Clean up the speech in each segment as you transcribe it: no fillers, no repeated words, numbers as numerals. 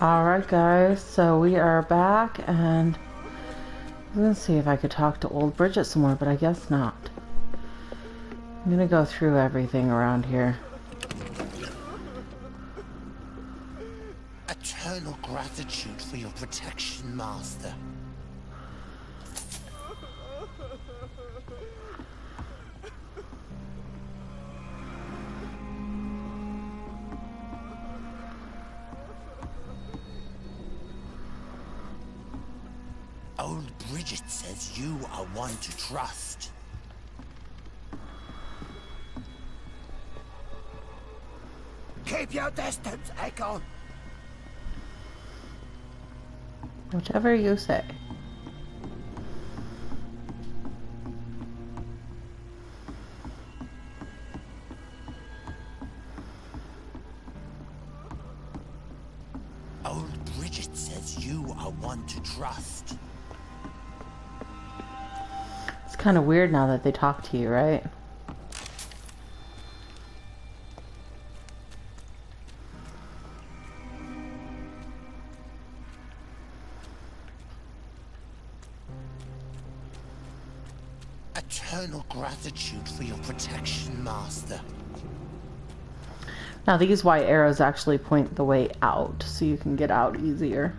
Alright guys, so we are back and let's see if I could talk to old Bridget some more, but I guess not. I'm gonna go through everything around here. Eternal gratitude for your protection, Master. Old Bridget says you are one to trust. Keep your distance, Echo. Whichever you say. Old Bridget says you are one to trust. It's kind of weird now that they talk to you, right? Eternal gratitude for your protection, Master. Now these white arrows actually point the way out, so you can get out easier.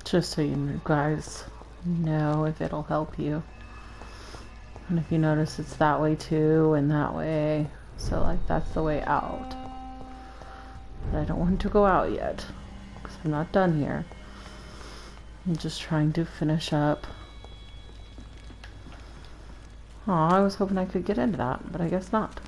Just so you guys know if it'll help you. And if you notice it's that way too, and that way. So like that's the way out. But I don't want to go out yet, because I'm not done here. I'm just trying to finish up. Aw, I was hoping I could get into that, but I guess not.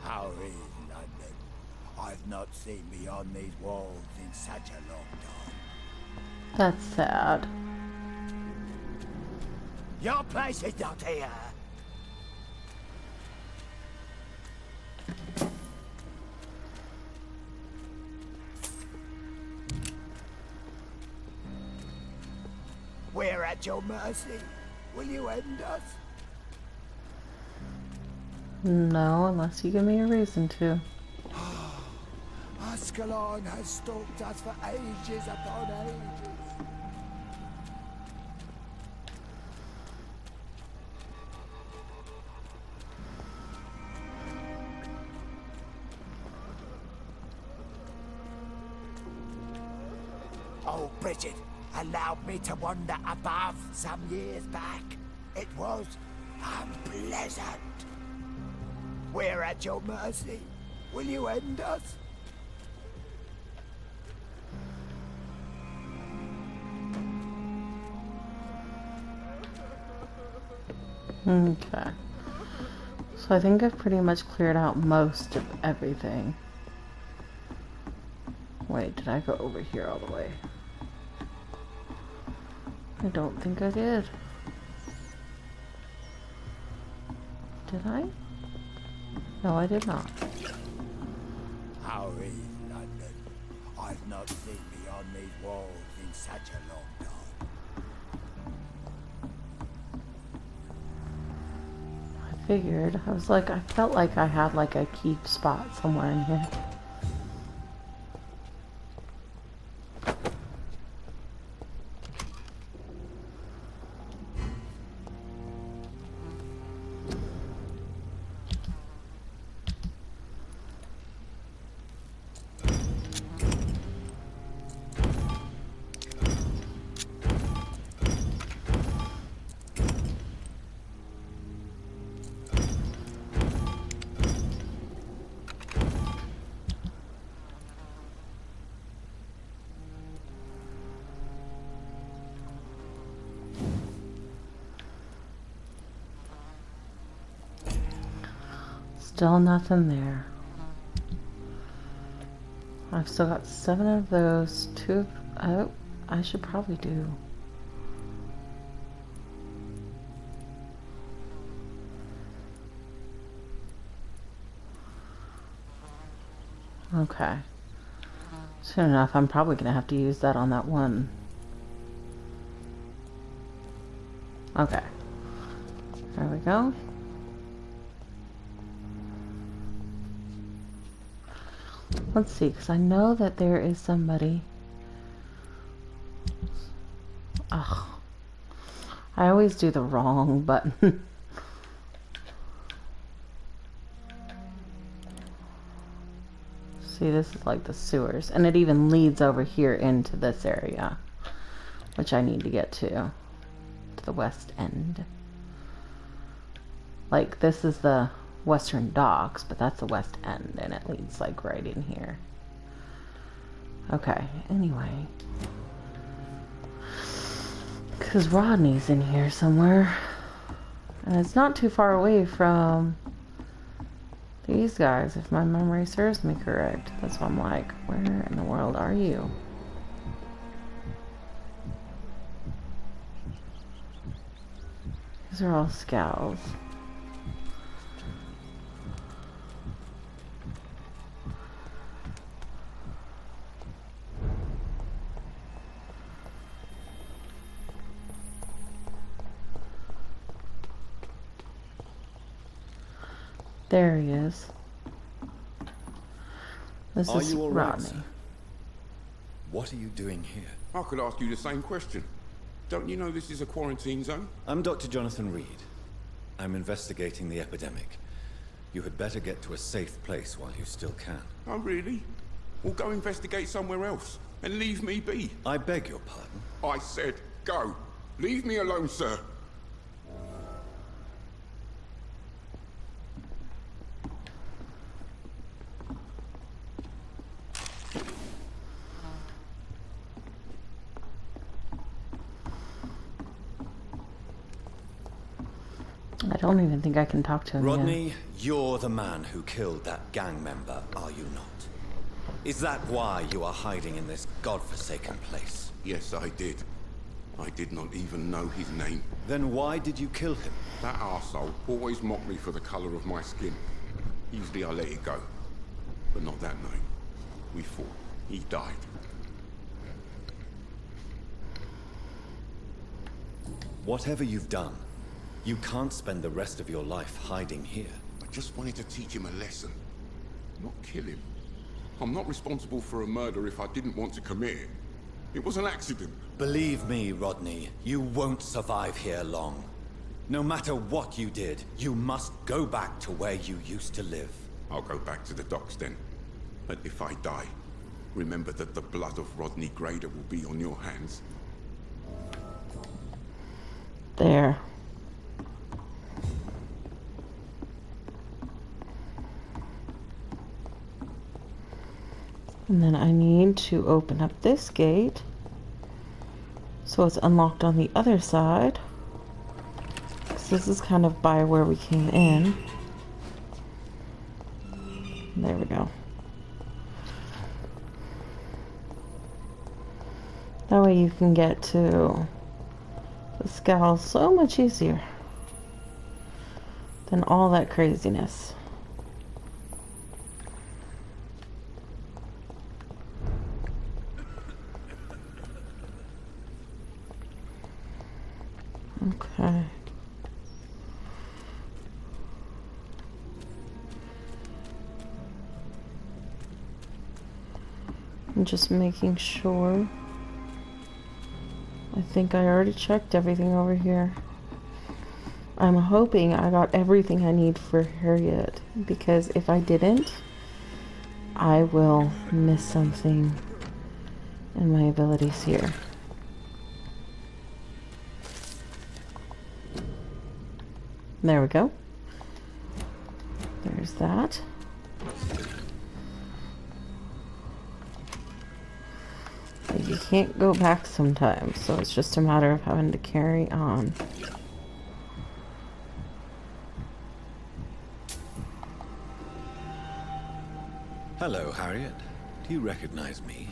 How is London? I've not seen beyond these walls in such a long time. That's sad. Your place is not here. We're at your mercy. Will you end us? No, unless you give me a reason to. Ascalon has stalked us for ages upon ages. Oh, Bridget allowed me to wander above some years back. It was unpleasant. We're at your mercy. Will you end us? Okay. So I think I've pretty much cleared out most of everything. Wait, did I go over here all the way? I don't think I did. Did I? No, I did not. How is London? I've not seen beyond these walls in such a long time. I figured. I was like, I felt like I had like a key spot somewhere in here. Still nothing there. I've still got 7 of those. 2. Oh, I should probably do. Okay. Soon enough, I'm probably going to have to use that on that one. Okay. There we go. Let's see, because I know that there is somebody. Ugh. I always do the wrong button. See, this is like the sewers. And it even leads over here into this area, which I need to get to the west end. Like, this is the western docks, but that's the west end, and it leads like right in here. Okay, anyway. Because Rodney's in here somewhere. And it's not too far away from these guys, if my memory serves me correct. That's why I'm like, where in the world are you? These are all scowls. There he is. This Are is you all right, Rodney. sir? What are you doing here? I could ask you the same question. Don't you know this is a quarantine zone? I'm Dr. Jonathan Reed. I'm investigating the epidemic. You had better get to a safe place while you still can. Oh, really? Well, go investigate somewhere else and leave me be. I beg your pardon. I said go. Leave me alone, sir. I don't even think I can talk to him Rodney, yet. you're the man who killed that gang member, are you not? Is that why you are hiding in this godforsaken place? Yes, I did. I did not even know his name. Then why did you kill him? That arsehole always mocked me for the color of my skin. Usually I let it go. But not that night. We fought. He died. Whatever you've done, you can't spend the rest of your life hiding here. I just wanted to teach him a lesson. Not kill him. I'm not responsible for a murder if I didn't want to commit it. It was an accident. Believe me, Rodney, you won't survive here long. No matter what you did, you must go back to where you used to live. I'll go back to the docks then. But if I die, remember that the blood of Rodney Grader will be on your hands. There. And then I need to open up this gate so it's unlocked on the other side. So this is kind of by where we came in. There we go. That way you can get to the scowl so much easier than all that craziness. Okay. I'm just making sure. I think I already checked everything over here. I'm hoping I got everything I need for Harriet, because if I didn't, I will miss something in my abilities here. There we go. There's that. But you can't go back sometimes, so it's just a matter of having to carry on. Hello, Harriet. Do you recognize me?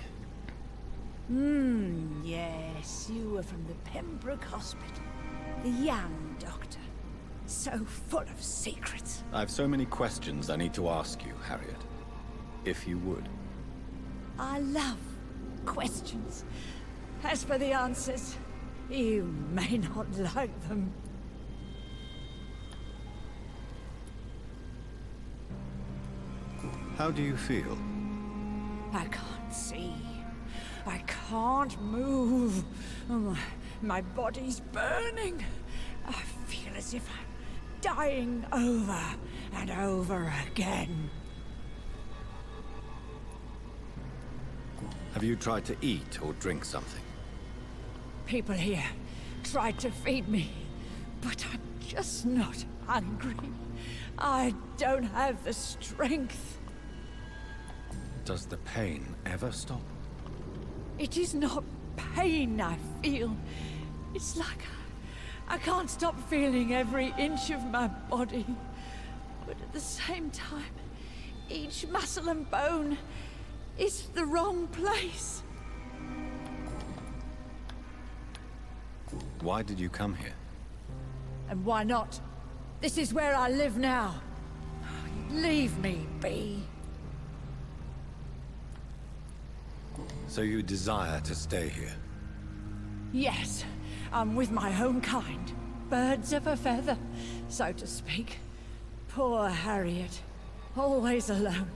Yes, you were from the Pembroke Hospital. The young doctor. So full of secrets. I have so many questions I need to ask you, Harriet. If you would. I love questions. As for the answers, you may not like them. How do you feel? I can't see. I can't move. My body's burning. I feel as if I'm dying over and over again. Have you tried to eat or drink something? People here tried to feed me, but I'm just not hungry. I don't have the strength. Does the pain ever stop? It is not pain I feel. It's like I can't stop feeling every inch of my body. But at the same time, each muscle and bone is the wrong place. Why did you come here? And why not? This is where I live now. Leave me be. So you desire to stay here? Yes, I'm with my own kind. Birds of a feather, so to speak. Poor Harriet. Always alone.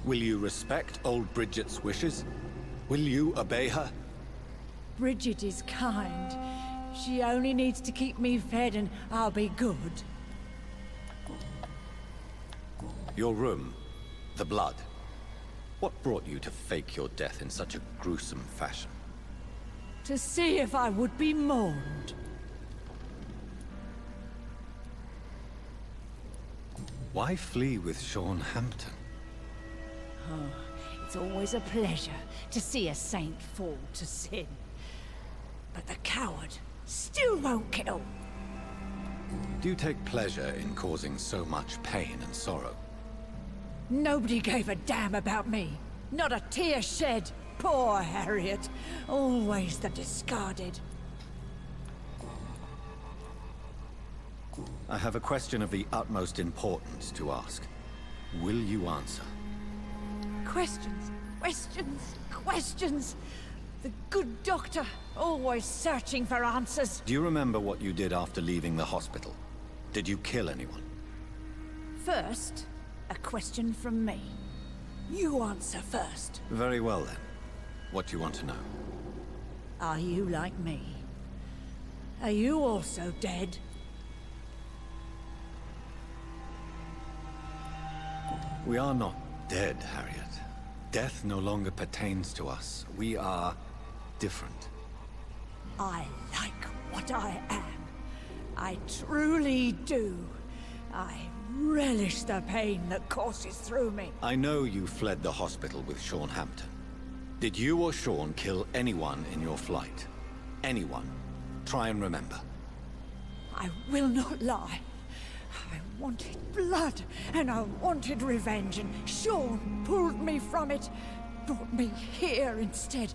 Will you respect old Bridget's wishes? Will you obey her? Bridget is kind. She only needs to keep me fed and I'll be good. Your room, the blood. What brought you to fake your death in such a gruesome fashion? To see if I would be mourned. Why flee with Sean Hampton? It's always a pleasure to see a saint fall to sin. But the coward still won't kill. Do you take pleasure in causing so much pain and sorrow? Nobody gave a damn about me. Not a tear shed. Poor Harriet. Always the discarded. I have a question of the utmost importance to ask. Will you answer? Questions, questions, questions. The good doctor, always searching for answers. Do you remember what you did after leaving the hospital? Did you kill anyone? First, a question from me. You answer first. Very well then. What do you want to know? Are you like me? Are you also dead? We are not dead, Harriet. Death no longer pertains to us. We are different. I like what I am. I truly do. I relish the pain that courses through me. I know you fled the hospital with Sean Hampton. Did you or Sean kill anyone in your flight? Anyone? Try and remember. I will not lie. I wanted blood, and I wanted revenge, and Sean pulled me from it, brought me here instead.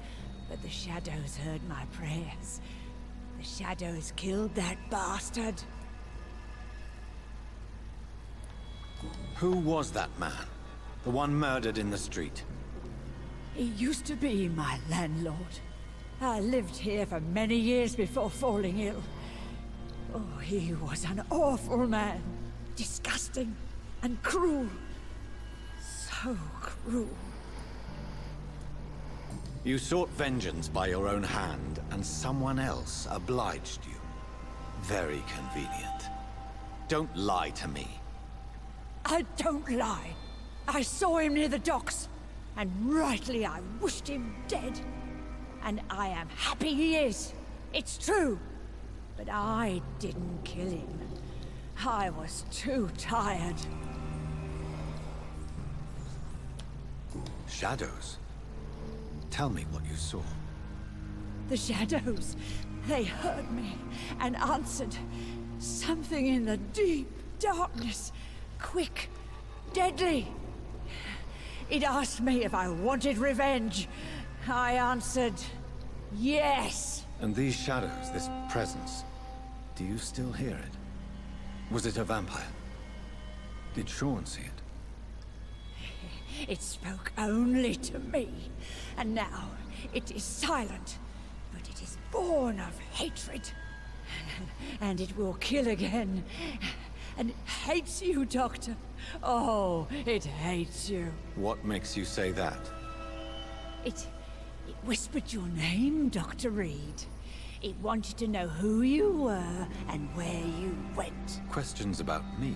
But the shadows heard my prayers. The shadows killed that bastard. Who was that man? The one murdered in the street? He used to be my landlord. I lived here for many years before falling ill. Oh, he was an awful man. Disgusting and cruel. So cruel. You sought vengeance by your own hand, and someone else obliged you. Very convenient. Don't lie to me. I don't lie. I saw him near the docks, and rightly I wished him dead. And I am happy he is. It's true. But I didn't kill him. I was too tired. Shadows? Tell me what you saw. The shadows, they heard me and answered. Something in the deep darkness. Quick, deadly. It asked me if I wanted revenge. I answered, yes. And these shadows, this presence, do you still hear it? Was it a vampire? Did Sean see it? It spoke only to me, and now it is silent, but it is born of hatred. And it will kill again. And it hates you, Doctor. Oh, it hates you. What makes you say that? It whispered your name, Dr. Reed. It wanted to know who you were and where you went. Questions about me?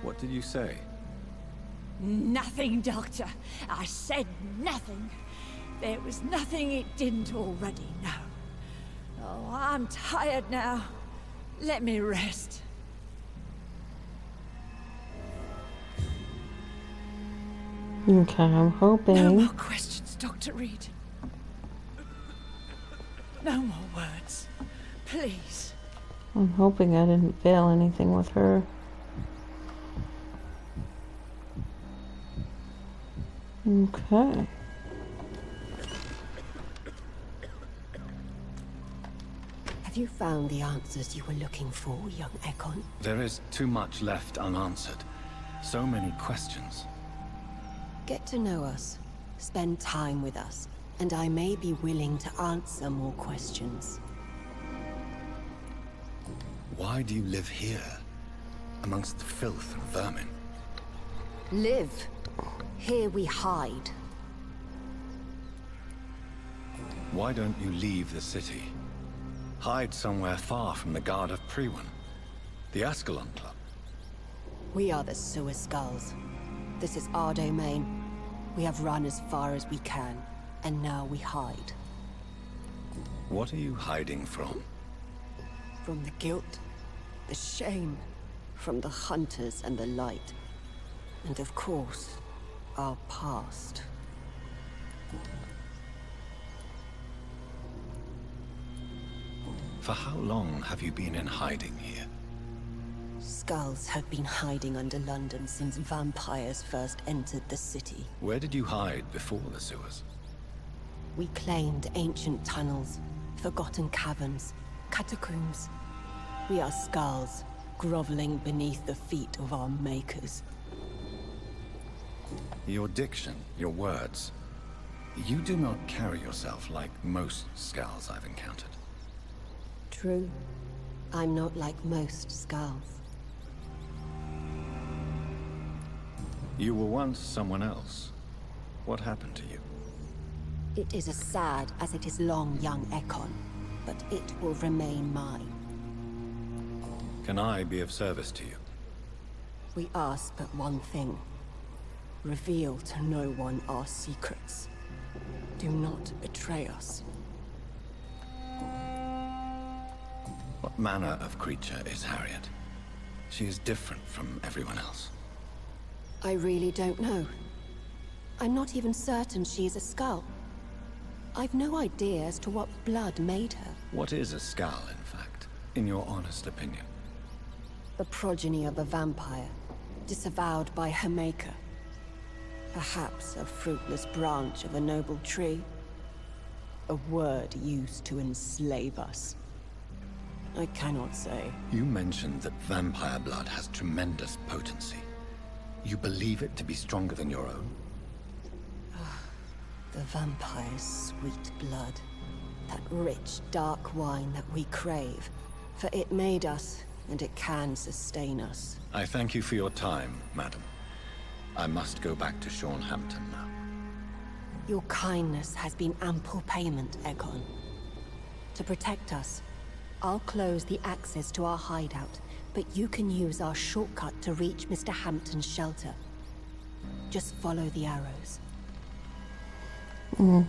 What did you say? Nothing, Doctor. I said nothing. There was nothing it didn't already know. Oh, I'm tired now. Let me rest. Okay, I'm hoping. No more questions, Dr. Reed. No more words. Please. I'm hoping I didn't fail anything with her. Okay. Have you found the answers you were looking for, young Ekon? There is too much left unanswered. So many questions. Get to know us, spend time with us, and I may be willing to answer more questions. Why do you live here? Amongst the filth and vermin? Live. Here we hide. Why don't you leave the city? Hide somewhere far from the Guard of Priwen. The Ascalon Club. We are the Sewer Skulls. This is our domain. We have run as far as we can, and now we hide. What are you hiding from? From the guilt, the shame, from the hunters and the light. And of course, our past. For how long have you been in hiding here? Skulls have been hiding under London since vampires first entered the city. Where did you hide before the sewers? We claimed ancient tunnels, forgotten caverns, catacombs. We are skulls, groveling beneath the feet of our makers. Your diction, your words. You do not carry yourself like most skulls I've encountered. True. I'm not like most skulls. You were once someone else. What happened to you? It is as sad as it is long, young Ekon, but it will remain mine. Can I be of service to you? We ask but one thing. Reveal to no one our secrets. Do not betray us. What manner of creature is Harriet? She is different from everyone else. I really don't know. I'm not even certain she is a skull. I've no idea as to what blood made her. What is a skull, in fact, in your honest opinion? The progeny of a vampire, disavowed by her maker. Perhaps a fruitless branch of a noble tree. A word used to enslave us. I cannot say. You mentioned that vampire blood has tremendous potency. You believe it to be stronger than your own? The vampire's sweet blood. That rich, dark wine that we crave. For it made us, and it can sustain us. I thank you for your time, madam. I must go back to Hampton now. Your kindness has been ample payment, Ekon. To protect us, I'll close the access to our hideout, but you can use our shortcut to reach Mr. Hampton's shelter. Just follow the arrows.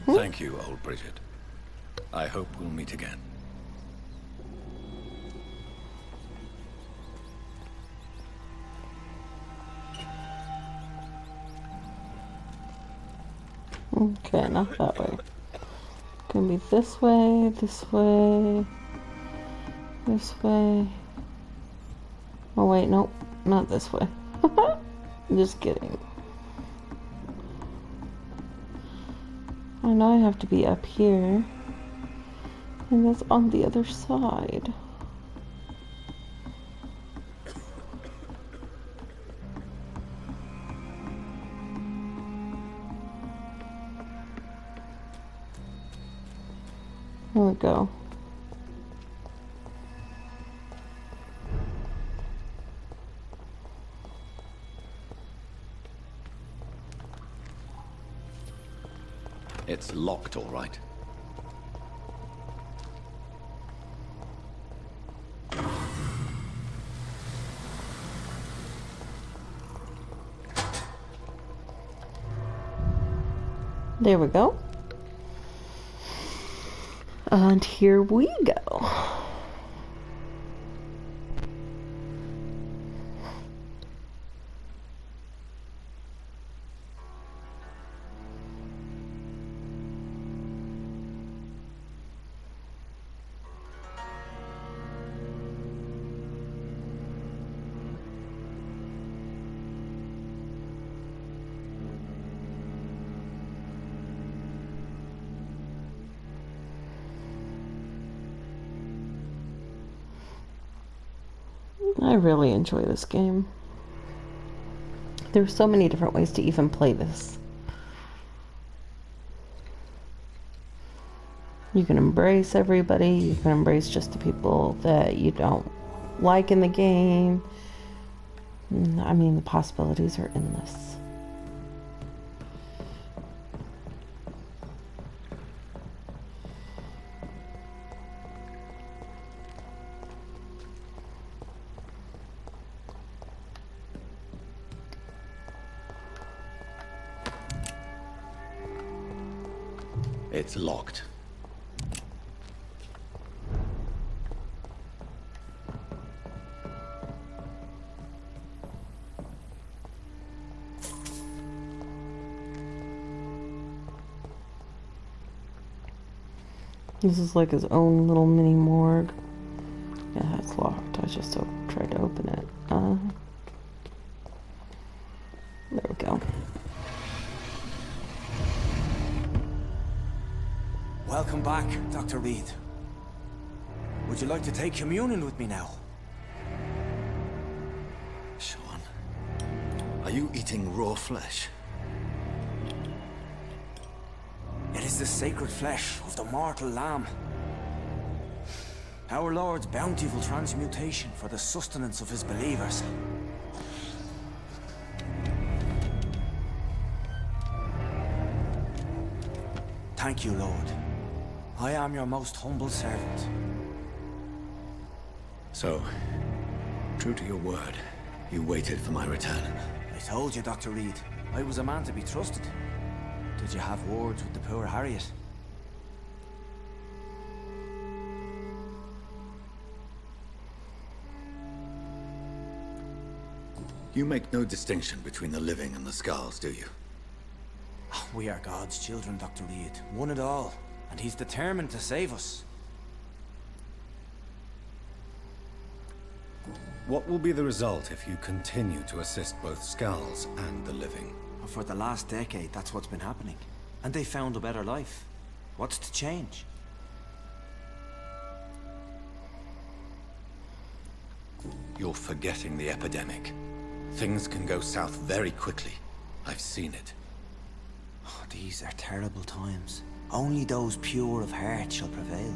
Thank you, old Bridget. I hope we'll meet again. Okay, not that way. Gonna be this way, this way, this way. Oh wait, nope, not this way. Just kidding. I know I have to be up here. And that's on the other side. There we go. It's locked, all right. There we go. And here we go. I really enjoy this game. There's so many different ways to even play this. You can embrace everybody. You can embrace just the people that you don't like in the game. I mean, the possibilities are endless. It's locked. This is like his own little mini morgue. Yeah, it's locked. I just tried to open it. There we go. Welcome back, Dr. Reed. Would you like to take communion with me now? Sean, are you eating raw flesh? It is the sacred flesh of the mortal lamb. Our Lord's bountiful transmutation for the sustenance of his believers. Thank you, Lord. I am your most humble servant. So, true to your word, you waited for my return. I told you, Dr. Reed, I was a man to be trusted. Did you have words with the poor Harriet? You make no distinction between the living and the Skulls, do you? We are God's children, Dr. Reed. One and all. And he's determined to save us. What will be the result if you continue to assist both Skulls and the living? For the last decade, that's what's been happening. And they found a better life. What's to change? You're forgetting the epidemic. Things can go south very quickly. I've seen it. Oh, these are terrible times. Only those pure of heart shall prevail.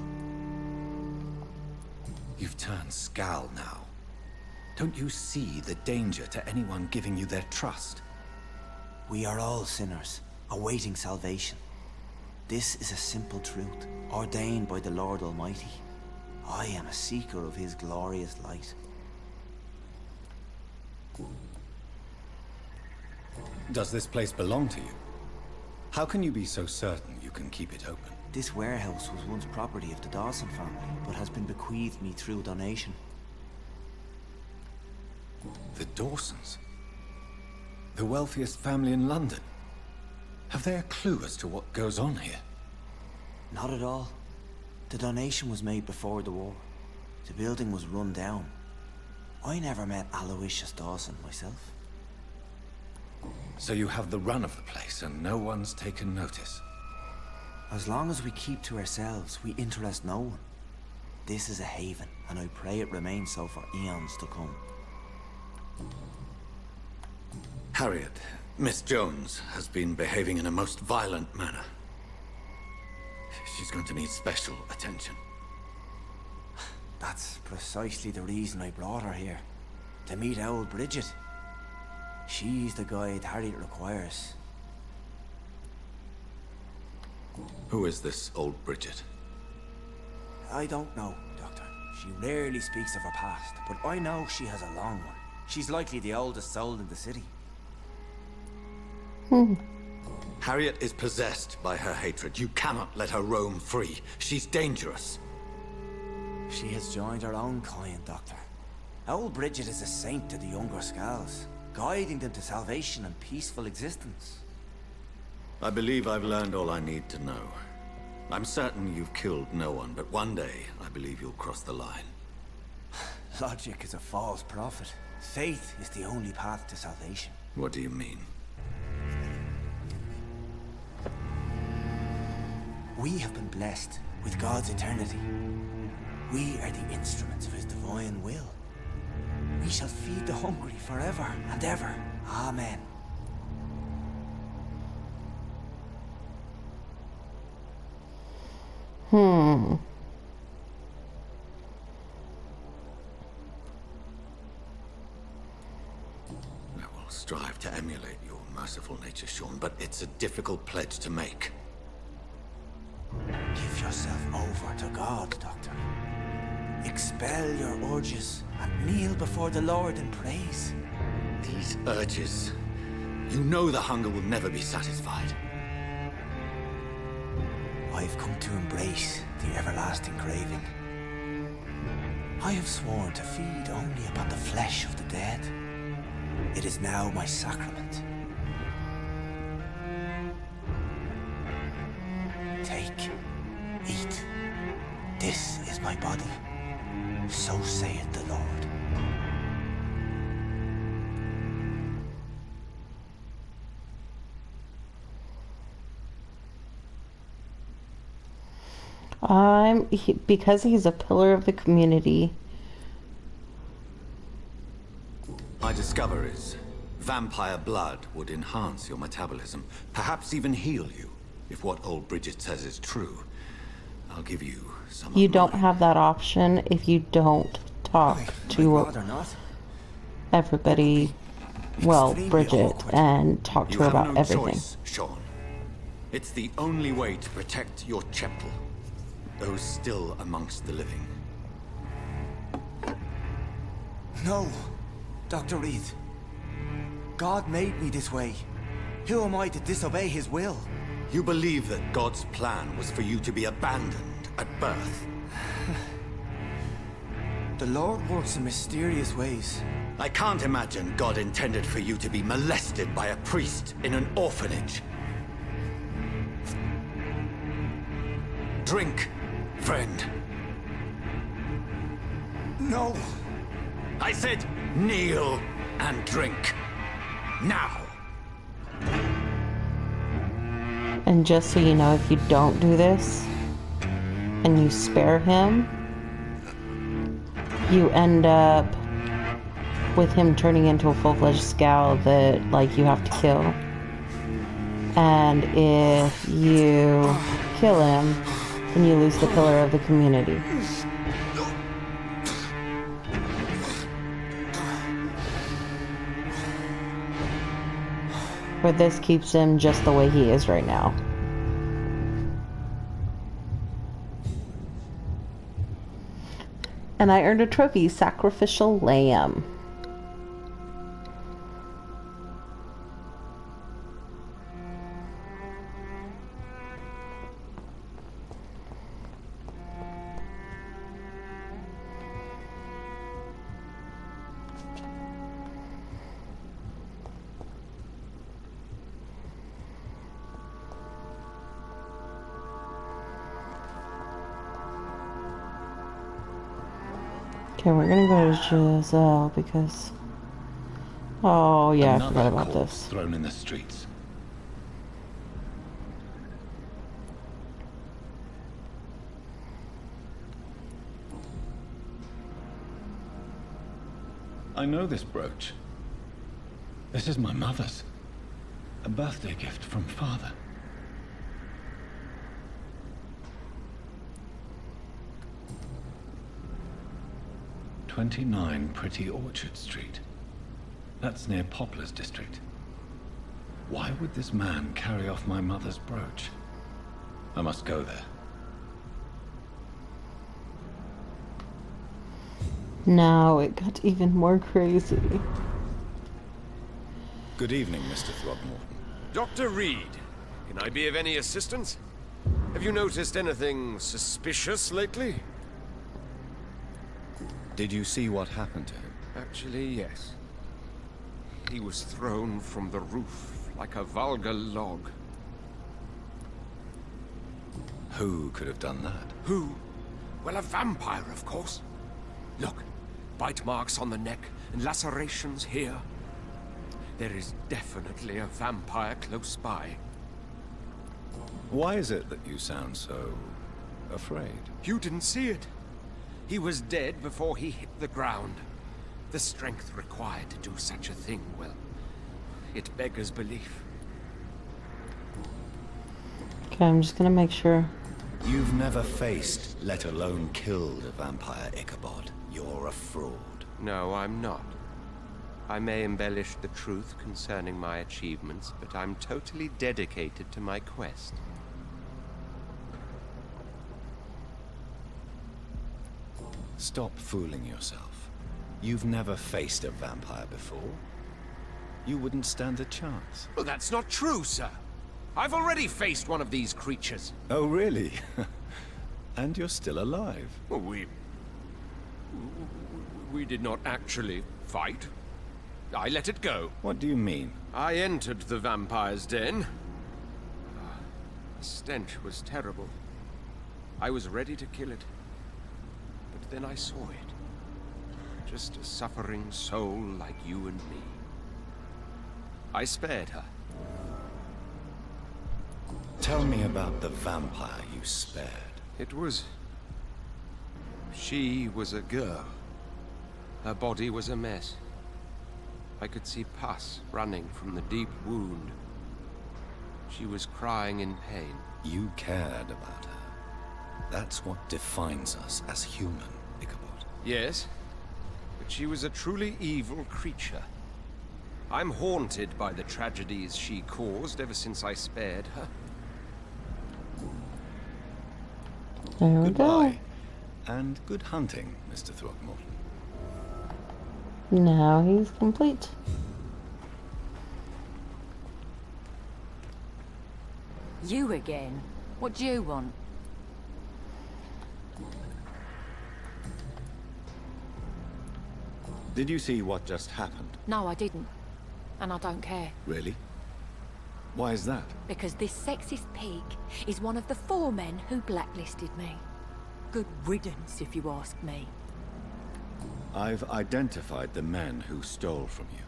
You've turned Skal now. Don't you see the danger to anyone giving you their trust? We are all sinners, awaiting salvation. This is a simple truth, ordained by the Lord Almighty. I am a seeker of his glorious light. Does this place belong to you? How can you be so certain you can keep it open? This warehouse was once property of the Dawson family, but has been bequeathed me through donation. The Dawsons? The wealthiest family in London? Have they a clue as to what goes on here? Not at all. The donation was made before the war. The building was run down. I never met Aloysius Dawson myself. So you have the run of the place and no one's taken notice? As long as we keep to ourselves, we interest no one. This is a haven, and I pray it remains so for eons to come. Harriet, Miss Jones has been behaving in a most violent manner. She's going to need special attention. That's precisely the reason I brought her here. To meet old Bridget. She's the guide Harriet requires. Who is this old Bridget? I don't know, Doctor. She rarely speaks of her past, but I know she has a long one. She's likely the oldest soul in the city. Harriet is possessed by her hatred. You cannot let her roam free. She's dangerous. She has joined her own kind, Doctor. Old Bridget is a saint to the younger Scals, guiding them to salvation and peaceful existence. I believe I've learned all I need to know. I'm certain you've killed no one, but one day I believe you'll cross the line. Logic is a false prophet. Faith is the only path to salvation. What do you mean? We have been blessed with God's eternity. We are the instruments of His divine will. We shall feed the hungry forever and ever. Amen. Hmm. I will strive to emulate your merciful nature, Sean, but it's a difficult pledge to make. Give yourself over to God, Doctor. Expel your urges and kneel before the Lord in praise. These urges. You know the hunger will never be satisfied. I've come to embrace the everlasting craving. I have sworn to feed only upon the flesh of the dead. It is now my sacrament. Take, eat. This is my body. So saith the Lord. Because he's a pillar of the community. My discover is vampire blood would enhance your metabolism, perhaps even heal you. If what old Bridget says is true, I'll give you some. You don't have that option if you don't talk to everybody, well, Bridget, and talk to her about everything. Choice, Sean. It's the only way to protect your chapel, those still amongst the living. No, Dr. Reed. God made me this way. Who am I to disobey His will? You believe that God's plan was for you to be abandoned at birth. The Lord works in mysterious ways. I can't imagine God intended for you to be molested by a priest in an orphanage. Drink, friend. No! I said kneel and drink. Now! And just so you know, if you don't do this, and you spare him, you end up with him turning into a full-fledged scowl that, like, you have to kill. And if you kill him, then you lose the pillar of the community. But this keeps him just the way he is right now. And I earned a trophy, Sacrificial Lamb. Okay, we're gonna go to Giselle because... Oh, yeah, I forgot about this. Thrown in the streets. I know this brooch. This is my mother's. A birthday gift from father. "29 Pretty Orchard Street. That's near Poplar's district. Why would this man carry off my mother's brooch? I must go there. Now it got even more crazy. Good evening, Mr. Throgmorton. Dr. Reed, can I be of any assistance? Have you noticed anything suspicious lately? Did you see what happened to him? Actually, yes. He was thrown from the roof like a vulgar log. Who could have done that? Who? Well, a vampire, of course. Look, bite marks on the neck and lacerations here. There is definitely a vampire close by. Why is it that you sound so afraid? You didn't see it. He was dead before he hit the ground. The strength required to do such a thing, well, it beggars belief. Okay, I'm just gonna make sure. You've never faced, let alone killed, a vampire, Ichabod. You're a fraud. No, I'm not. I may embellish the truth concerning my achievements, but I'm totally dedicated to my quest. Stop fooling yourself. You've never faced a vampire before. You wouldn't stand a chance. Well, that's not true, sir. I've already faced one of these creatures. Oh, really? And you're still alive. Well, we did not actually fight. I let it go. What do you mean? I entered the vampire's den. The stench was terrible. I was ready to kill it. But then I saw it. Just a suffering soul like you and me. I spared her. Tell me about the vampire you spared. It was... She was a girl. Her body was a mess. I could see pus running from the deep wound. She was crying in pain. You cared about her. That's what defines us as human, Ichabod. Yes, but she was a truly evil creature. I'm haunted by the tragedies she caused ever since I spared her. There we Goodbye. And good hunting, Mr. Throgmorton. go. Now he's complete. You again? What do you want? Did you see what just happened? No, I didn't. And I don't care. Really? Why is that? Because this sexist pig is one of the 4 men who blacklisted me. Good riddance, if you ask me. I've identified the men who stole from you.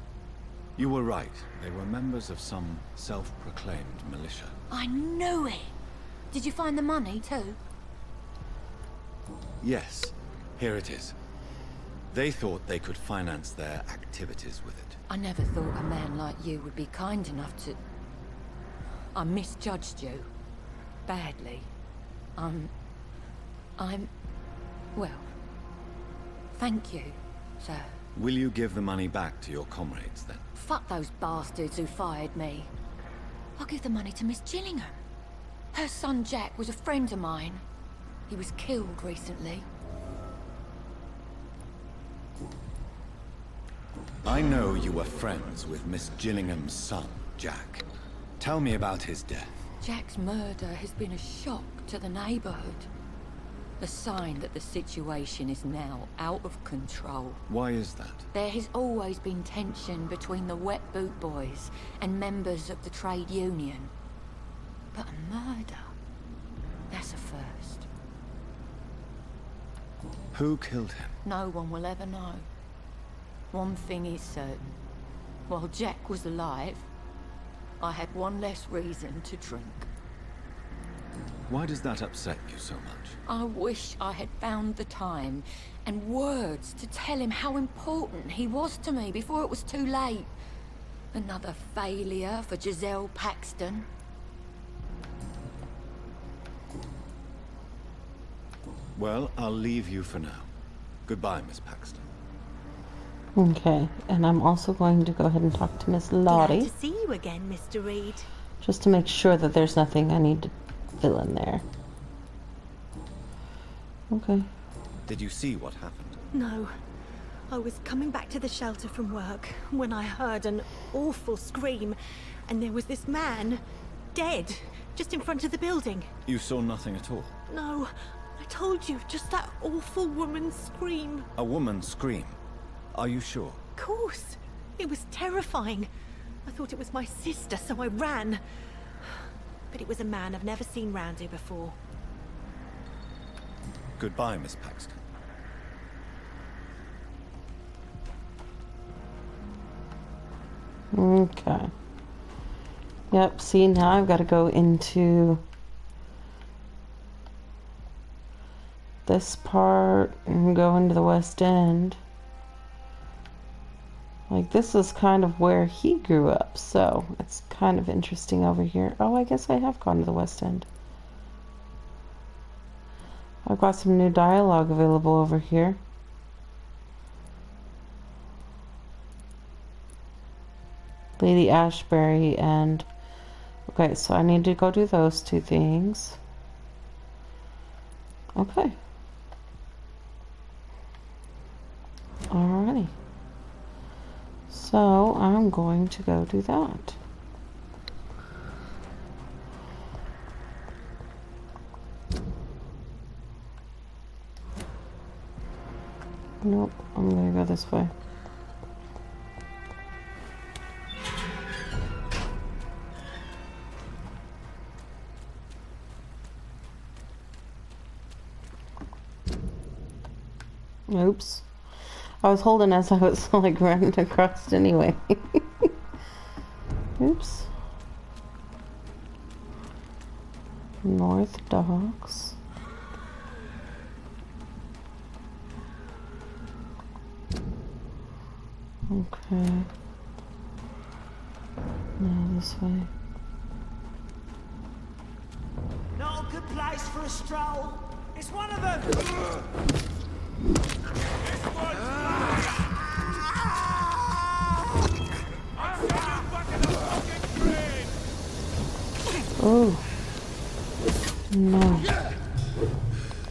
You were right. They were members of some self-proclaimed militia. I knew it! Did you find the money, too? Yes. Here it is. They thought they could finance their activities with it. I never thought a man like you would be kind enough to... I misjudged you. Badly. Well... Thank you, sir. Will you give the money back to your comrades, then? Fuck those bastards who fired me. I'll give the money to Miss Gillingham. Her son Jack was a friend of mine. He was killed recently. I know you were friends with Miss Gillingham's son, Jack. Tell me about his death. Jack's murder has been a shock to the neighborhood. A sign that the situation is now out of control. Why is that? There has always been tension between the Wet Boot Boys and members of the trade union. But a murder? That's a first. Who killed him? No one will ever know. One thing is certain. While Jack was alive, I had one less reason to drink. Why does that upset you so much? I wish I had found the time and words to tell him how important he was to me before it was too late. Another failure for Giselle Paxton. Well, I'll leave you for now. Goodbye, Miss Paxton. Okay, and I'm also going to go ahead and talk to Miss Lottie. Glad to see you again, Mr. Reed. Just to make sure that there's nothing I need to fill in there. Okay. Did you see what happened? No. I was coming back to the shelter from work when I heard an awful scream, and there was this man, dead, just in front of the building. You saw nothing at all? No, I told you, just that awful woman's scream. A woman scream? Are you sure? Of course. It was terrifying. I thought it was my sister, so I ran. But it was a man I've never seen round here before. Goodbye, Miss Paxton. Okay. Yep, see, now I've got to go into this part and go into the West End. Like, this is kind of where he grew up, so it's kind of interesting over here. Oh, I guess I have gone to the West End. I've got some new dialogue available over here. Lady Ashbury and... Okay, so I need to go do those two things. Okay. Alrighty. So, I'm going to go do that. Nope, I'm gonna go this way. Oops. I was holding as I was like running across anyway. Oops. North Docks. Okay. Now this way. Not a good place for a stroll. It's one of them. Oh. No.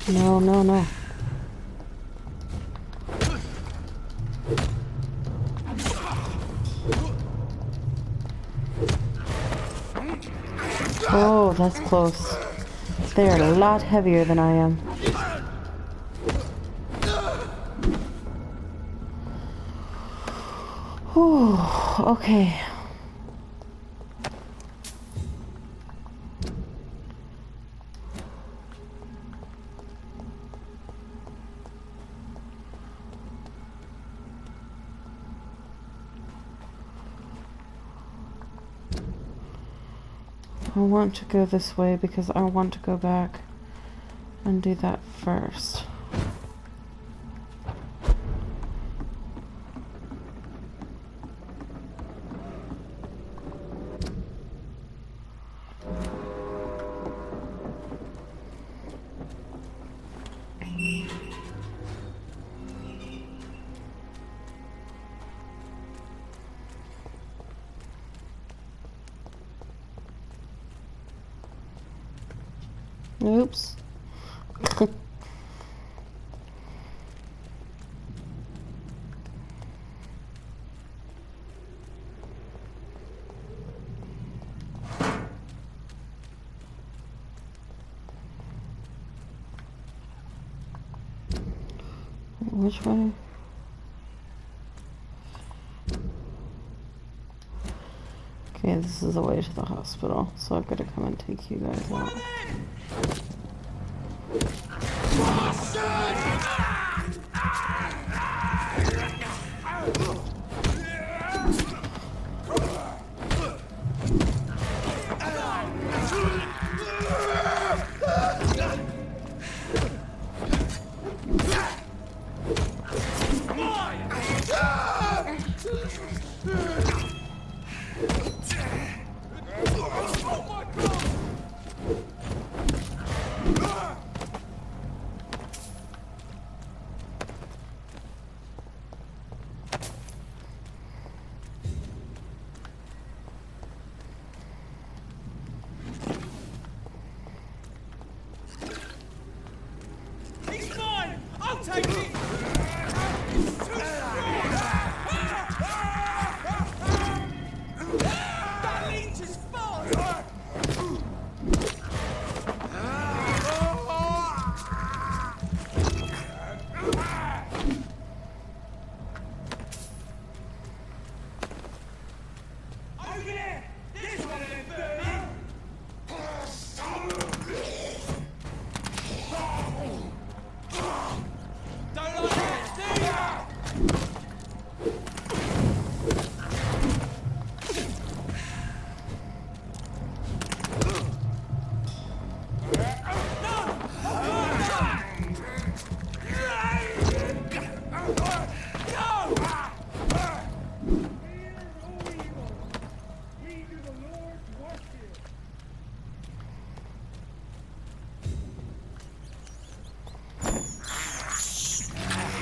No, no, no. Oh, that's close. They're a lot heavier than I am. Whew, okay. I want to go this way because I want to go back and do that first. Oops. Which way? Okay, this is the way to the hospital, so I've got to come and take you guys out.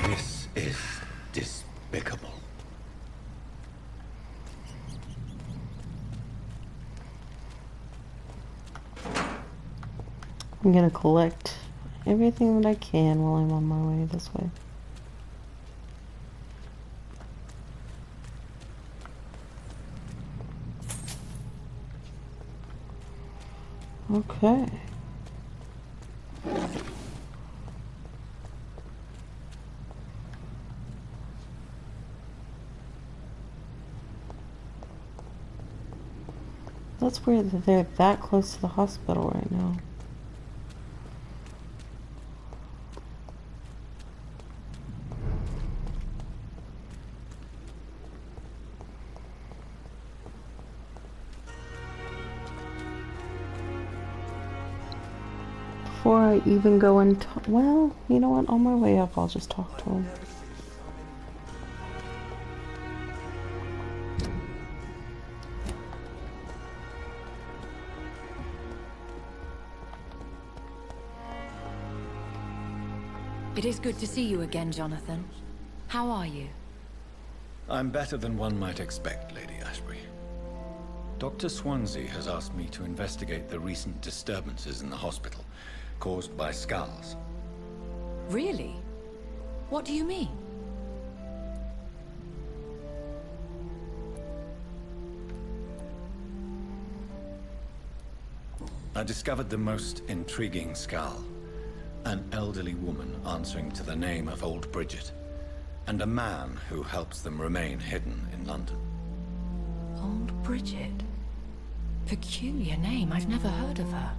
This is despicable. I'm gonna collect everything that I can while I'm on my way this way. Okay. That's weird that they're that close to the hospital right now. Before I even go and well, you know what? On my way up, I'll just talk to him. It is good to see you again, Jonathan. How are you? I'm better than one might expect, Lady Ashbury. Dr. Swansea has asked me to investigate the recent disturbances in the hospital, caused by skulls. Really? What do you mean? I discovered the most intriguing skull. An elderly woman answering to the name of Old Bridget, and a man who helps them remain hidden in London. Old Bridget? Peculiar name, I've never heard of her.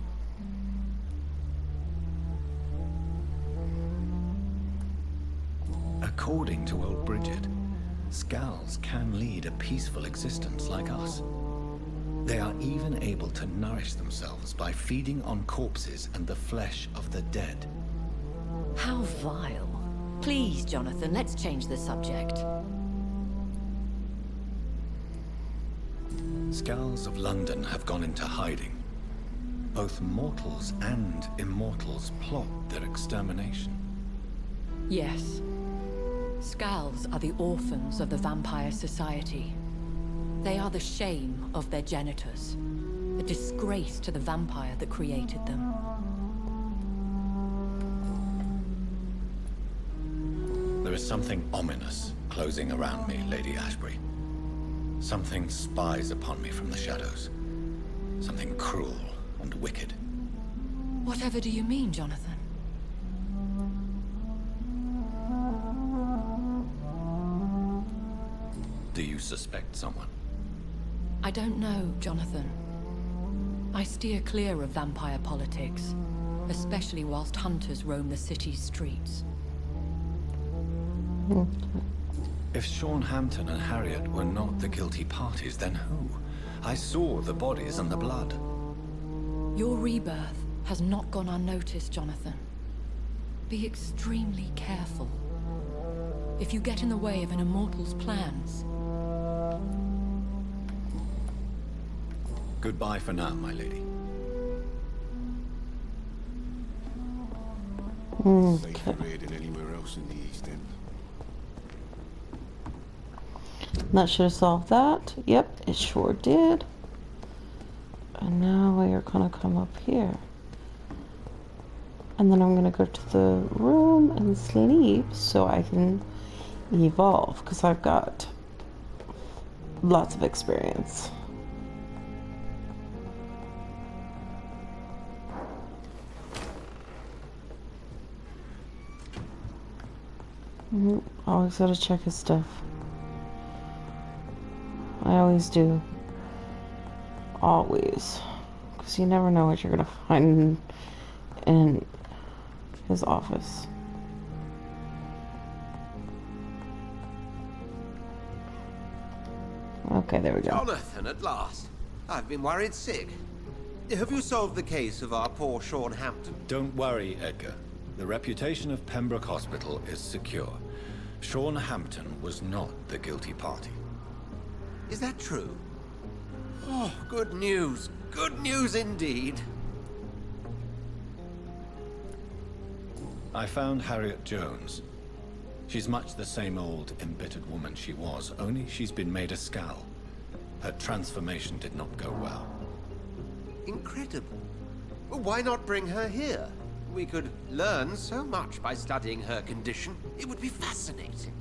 According to Old Bridget, skulls can lead a peaceful existence like us. They are even able to nourish themselves by feeding on corpses and the flesh of the dead. How vile. Please, Jonathan, let's change the subject. Skulls of London have gone into hiding. Both mortals and immortals plot their extermination. Yes. Skulls are the orphans of the Vampire Society. They are the shame of their genitors, a disgrace to the vampire that created them. There is something ominous closing around me, Lady Ashbury. Something spies upon me from the shadows. Something cruel and wicked. Whatever do you mean, Jonathan? Do you suspect someone? I don't know, Jonathan. I steer clear of vampire politics, especially whilst hunters roam the city's streets. If Sean Hampton and Harriet were not the guilty parties, then who? I saw the bodies and the blood. Your rebirth has not gone unnoticed, Jonathan. Be extremely careful. If you get in the way of an immortal's plans... Goodbye for now, my lady. Safer here than anywhere else in the East End. That should have solved that. Yep, it sure did. And now we are gonna come up here. And then I'm gonna go to the room and sleep so I can evolve, because I've got lots of experience. Always gotta check his stuff. I always do. Always. Because you never know what you're gonna find in his office. Okay, there we go. Jonathan, at last. I've been worried sick. Have you solved the case of our poor Sean Hampton? Don't worry, Edgar. The reputation of Pembroke Hospital is secure. Sean Hampton was not the guilty party. Is that true? Oh, good news. Good news indeed. I found Harriet Jones. She's much the same old, embittered woman she was, only she's been made a Skal. Her transformation did not go well. Incredible. Well, why not bring her here? We could learn so much by studying her condition. It would be fascinating.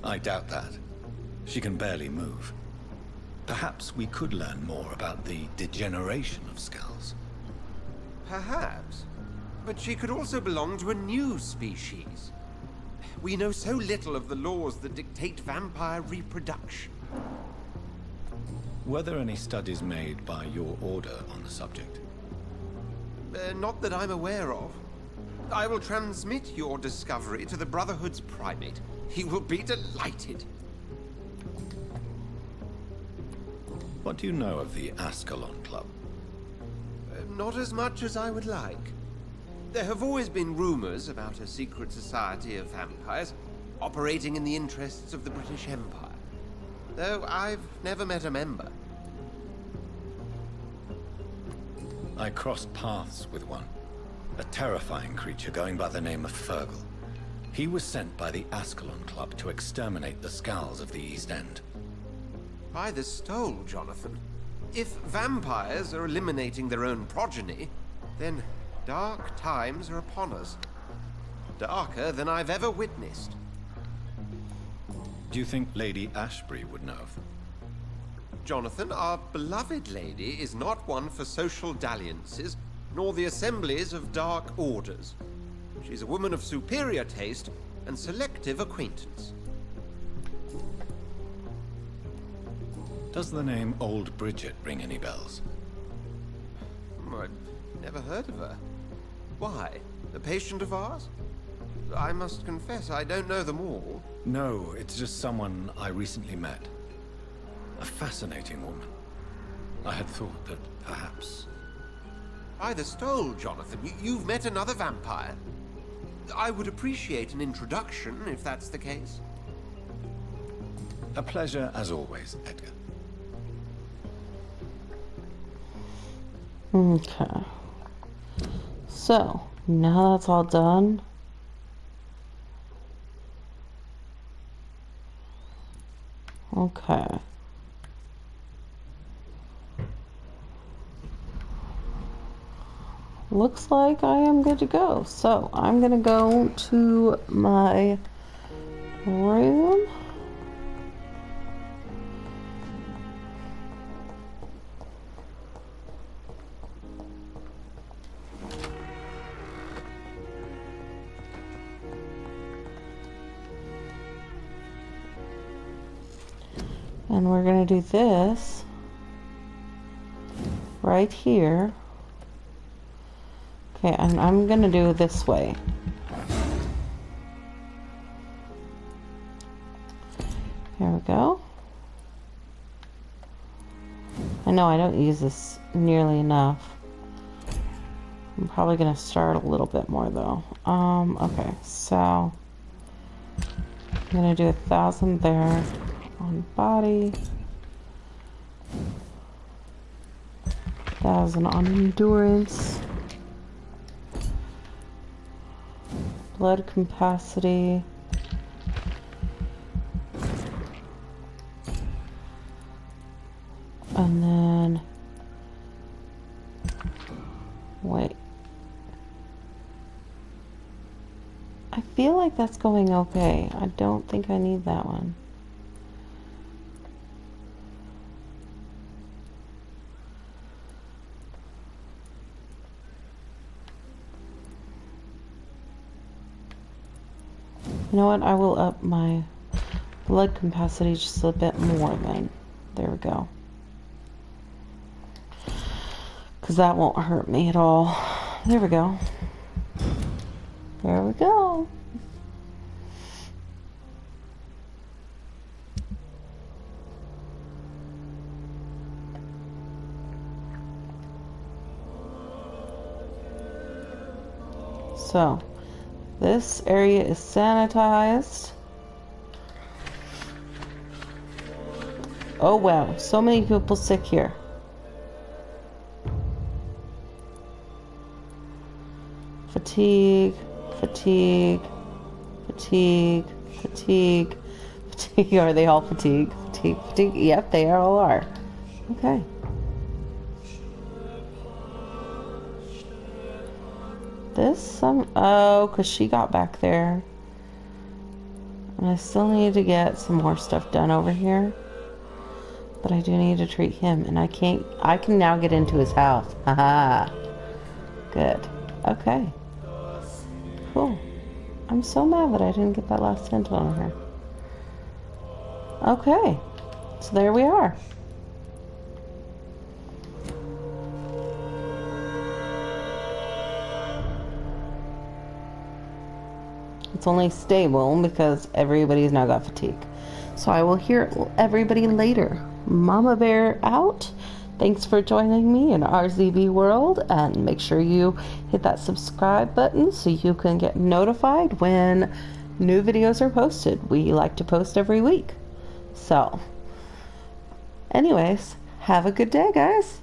I doubt that. She can barely move. Perhaps we could learn more about the degeneration of Skals. Perhaps. But she could also belong to a new species. We know so little of the laws that dictate vampire reproduction. Were there any studies made by your order on the subject? Not that I'm aware of. I will transmit your discovery to the Brotherhood's primate. He will be delighted. What do you know of the Ascalon Club? Not as much as I would like. There have always been rumors about a secret society of vampires operating in the interests of the British Empire. Though I've never met a member. I crossed paths with one. A terrifying creature going by the name of Fergal. He was sent by the Ascalon Club to exterminate the Skals of the East End. By the stole, Jonathan. If vampires are eliminating their own progeny, then dark times are upon us. Darker than I've ever witnessed. Do you think Lady Ashbury would know? Jonathan, our beloved lady is not one for social dalliances, nor the assemblies of dark orders. She's a woman of superior taste and selective acquaintance. Does the name Old Bridget ring any bells? I've never heard of her. Why? A patient of ours? I must confess, I don't know them all. No, it's just someone I recently met. A fascinating woman. I had thought that perhaps... By the stole, Jonathan, you've met another vampire. I would appreciate an introduction, if that's the case. A pleasure as always, Edgar. Okay. So, now that's all done. Okay. Looks like I am good to go. So, I'm gonna go to my room. And we're going to do this right here. Okay, and I'm going to do it this way. There we go. I know I don't use this nearly enough. I'm probably going to start a little bit more though. Okay, so I'm going to do 1,000 there. On body, 1,000 on endurance, blood capacity, and then feel like that's going okay. I don't think I need that one. You know what? I will up my blood capacity just a bit more then. There we go. Because that won't hurt me at all. There we go. There we go. So, this area is sanitized. Oh wow, so many people sick here. Fatigue, fatigue, fatigue, fatigue, fatigue. Are they all fatigued? Fatigue, fatigue. Yep, they all are. Okay. Oh, because she got back there. And I still need to get some more stuff done over here. But I do need to treat him, and I can now get into his house. Haha. Good. Okay. Cool. I'm so mad that I didn't get that last hint on her. Okay. So there we are. It's only stable because everybody's now got fatigue. So I will hear everybody later. Mama Bear out. Thanks for joining me in RZB World, and make sure you hit that subscribe button so you can get notified when new videos are posted. We like to post every week. So, anyways, have a good day, guys.